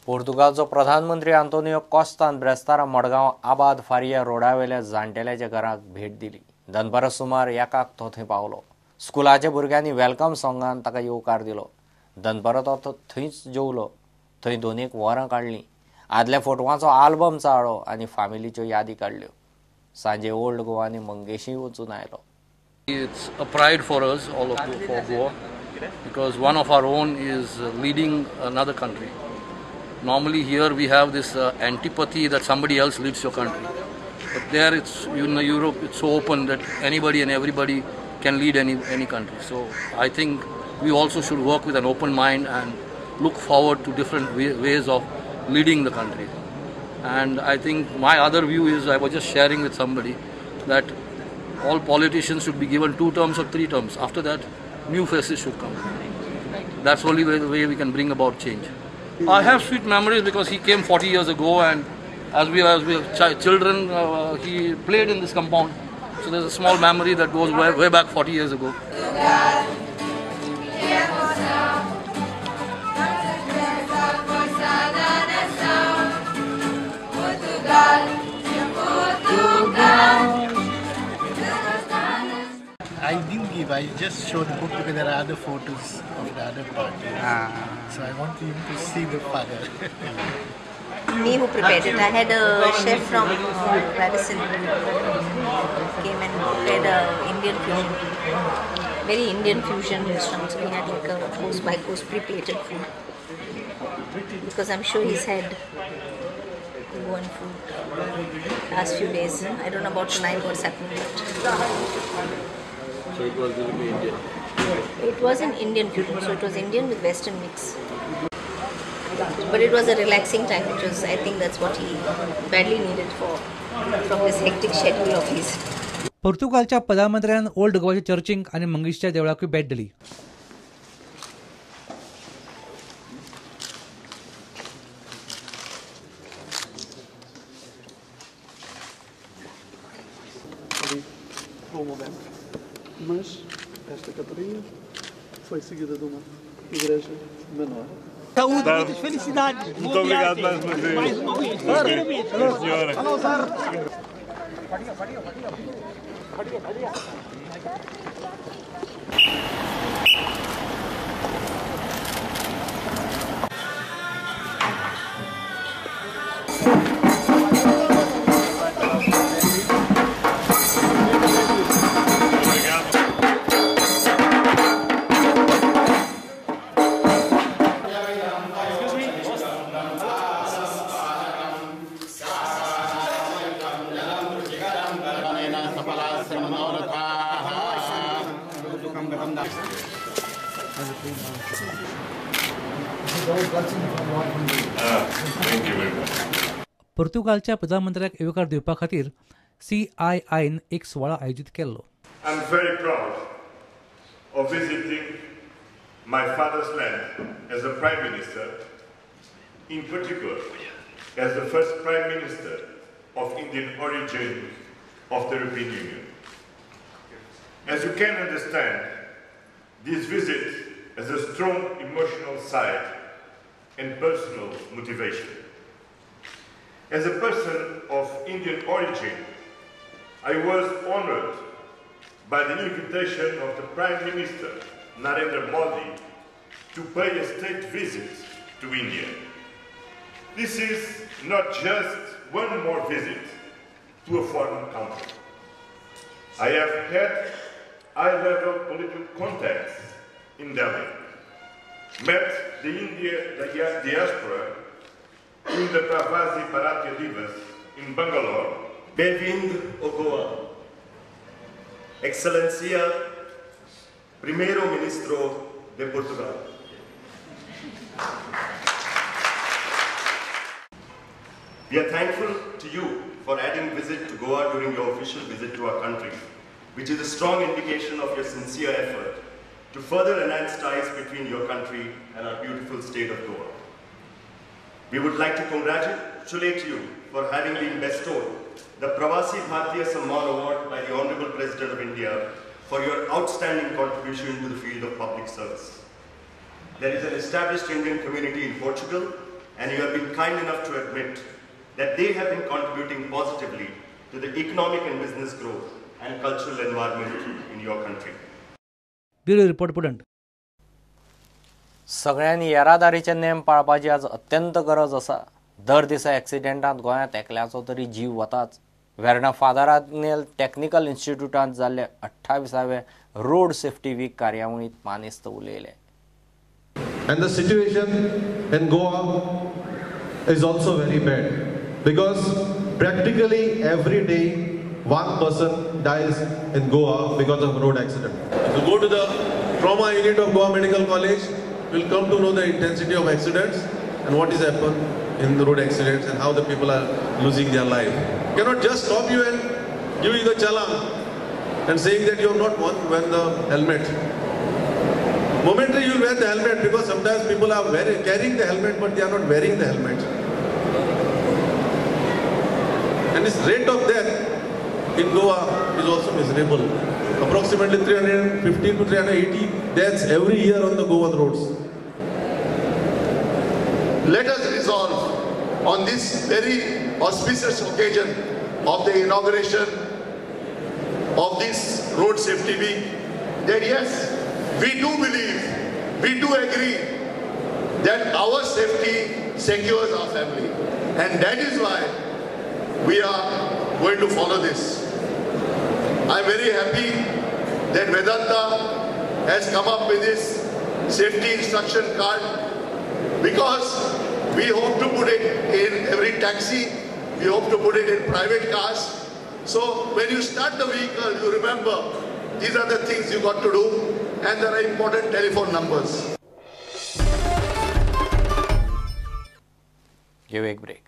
पोर्तुगालचो प्रधानमंत्री आंतोनियो कॉस्तान ब्रेस्तारा मडगांव आबाद फारिया रोडावेल्या जाण्टेल्याच्या घराक भेट दिली. दनपारा सुमार 1 तो थंय पावलो. स्कुलाच्या भुरग्यांनी वेलकम सॉंगान ताका येवकार दिलो. दनपारा तो थंयच जेवलो. थंय 2 वरां काडलीं. आदल्या फोटवांचो आल्बम चाळ्ळो आनी फामिलीच्यो यादी काडल्यो. सांजे ओल्ड गोवा आनी मंगेशी वचून आयलो. It's a pride for us, all of for Goa, because one of our own is leading another country. Normally here we have this antipathy that somebody else leads your country. But there it's, in Europe, it's so open that anybody and everybody can lead any country. So I think we also should work with an open mind and look forward to different ways of leading the country. And I think my other view is, I was just sharing with somebody, that all politicians should be given 2 terms or 3 terms. After that, new faces should come. That's only the way we can bring about change. I have sweet memories because he came 40 years ago, and as we were children, he played in this compound. So there's a small memory that goes way back 40 years ago. I didn't give, I just showed the book because there are other photos of the other party. So I want him to see the father. Me who prepared it. I had a chef from Radisson came and prepared a Indian fusion. Very Indian fusion restaurant. So we had like a course by course pre-plated food. Because I'm sure he's had Goan food last few days. I don't know about tonight what's happening. So it was going to be Indian. It was an Indian fusion, so it was Indian with Western mix. But it was a relaxing time, which was, I think that's what he badly needed from this hectic schedule of his. पोर्तुगालच्या प्रधानमंत्र्यान old गोवाच्या चर्चिंक आनी मंगेशच्या देवळाकूय भेट दिली. Mas esta Catarina foi seguida de uma igreja menor. Saúde, muitas felicidades. Muito obrigado mais uma vez. Mais uma vez. Senhora. पोर्तुगालच्या प्रधानमंत्र्याक येवकार दिवपा खातीर CIIन एक सुवाळो आयोजीत केल्लो. I'm very proud of visiting my father's land as a Prime Minister, in particular as the first Prime Minister of Indian origin of the European Union. As you can understand, this visit has a strong emotional side and personal motivation. As a person of Indian origin, I was honored by the invitation of the Prime Minister Narendra Modi to pay a state visit to India. This is not just one more visit to a foreign country. I have had high-level political contacts in Delhi, met the Indian diaspora in the Pravasi Bharatiya Divas in Bangalore. Bem-vindo ao Goa. Excelência, Primeiro-Ministro de Portugal. We are thankful to you for adding visit to Goa during your official visit to our country, which is a strong indication of your sincere effort to further enhance ties between your country and our beautiful state of Goa. We would like to congratulate you for having been bestowed the Pravasi Bharatiya Samman Award by the Honorable President of India for your outstanding contribution to the field of public service. There is an established Indian community in Portugal, and you have been kind enough to admit that they have been contributing positively to the economic and business growth and cultural environment in your country. Bureau report prudent. सगळ्यांनी येरादारीचे name पाळपाची आज अत्यंत गरज आसा. दर दिसा एक्सिडेंटांत गोंयांत एकल्याचो तरी जीव वताच. Verna फादरांत technical इन्स्टिट्यूटांत जाल्ले 28वे रोड सेफ्टी वीक कार्यावळींत मानेस्त उलयले. And the situation in Goa is also very bad because practically every day one person dies in Goa because of road accident. If you go to the trauma unit of Goa Medical College, you will come to know the intensity of accidents and what is happened in the road accidents and how the people are losing their life. Cannot just stop you and give you the challan and saying that you have not worn the helmet. Momentarily you will wear the helmet because sometimes people are carrying the helmet but they are not wearing the helmet. And this rate of death in Goa is also miserable. Approximately 315 to 380 deaths every year on the Goan roads. Let us resolve on this very auspicious occasion of the inauguration of this Road Safety Week that yes, we do believe, we do agree that our safety secures our family, and that is why we are going to follow this. I am very happy that Vedanta has come up with this safety instruction card because we hope to put it in every taxi, we hope to put it in private cars. So when you start the vehicle, you remember these are the things you got to do, and there are important telephone numbers. Give a break.